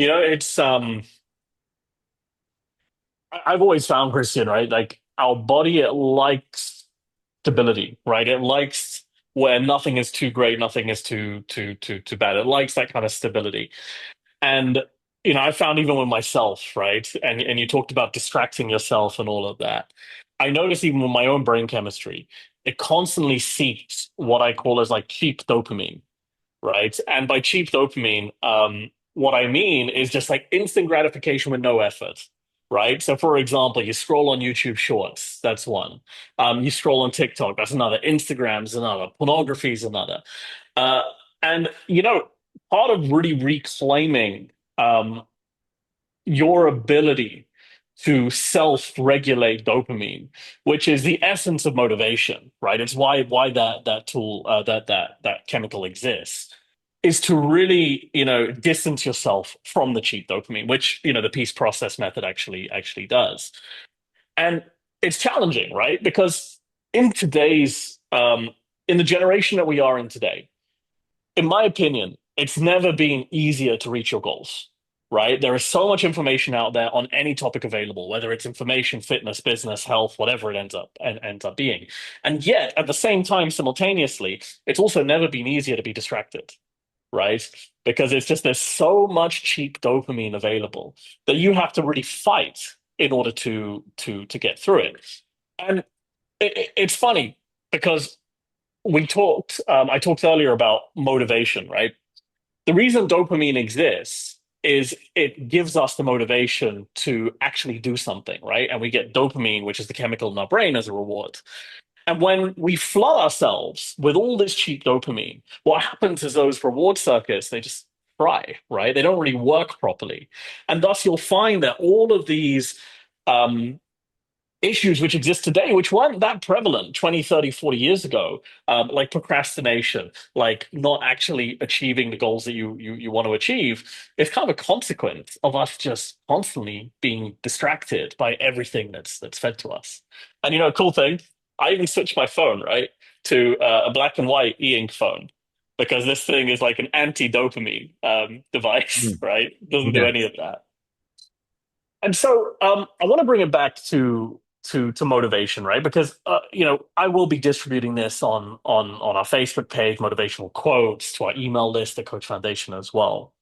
It's I've always found, Christian, right? Like our body, it likes stability, right? It likes where nothing is too great, nothing is too bad. It likes that kind of stability. And I found even with myself, right? And you talked about distracting yourself and all of that. I noticed even with my own brain chemistry, it constantly seeks what I call as like cheap dopamine, right? And by cheap dopamine, what I mean is just like instant gratification with no effort, right? So, for example, you scroll on YouTube Shorts, that's one. You scroll on TikTok, that's another. Instagram's another. Pornography's another. Uh, and part of really reclaiming your ability to self-regulate dopamine, which is the essence of motivation, right? It's why that tool that chemical exists, is to really distance yourself from the cheap dopamine, which the peace process method actually does. And it's challenging, right? Because in today's in the generation that we are in today, in my opinion, it's never been easier to reach your goals, right? There is so much information out there on any topic available, whether it's information, fitness, business, health, whatever it ends up being. And yet, at the same time, simultaneously, it's also never been easier to be distracted, right? Because it's just there's so much cheap dopamine available that you have to really fight in order to get through it. And it's funny because I talked earlier about motivation, right? The reason dopamine exists is it gives us the motivation to actually do something, right? And we get dopamine, which is the chemical in our brain, as a reward. And when we flood ourselves with all this cheap dopamine, what happens is those reward circuits, they just fry, right? They don't really work properly. And thus you'll find that all of these um, issues which exist today, which weren't that prevalent 20, 30, 40 years ago, like procrastination, like not actually achieving the goals that you want to achieve, is kind of a consequence of us just constantly being distracted by everything that's fed to us. And a cool thing, I even switched my phone, right, to a black and white e-ink phone. Because this thing is like an anti-dopamine device, Mm. right? Doesn't do Yeah. any of that. And so I want to bring it back to motivation, right? Because I will be distributing this on our Facebook page, motivational quotes, to our email list, the Coach Foundation as well.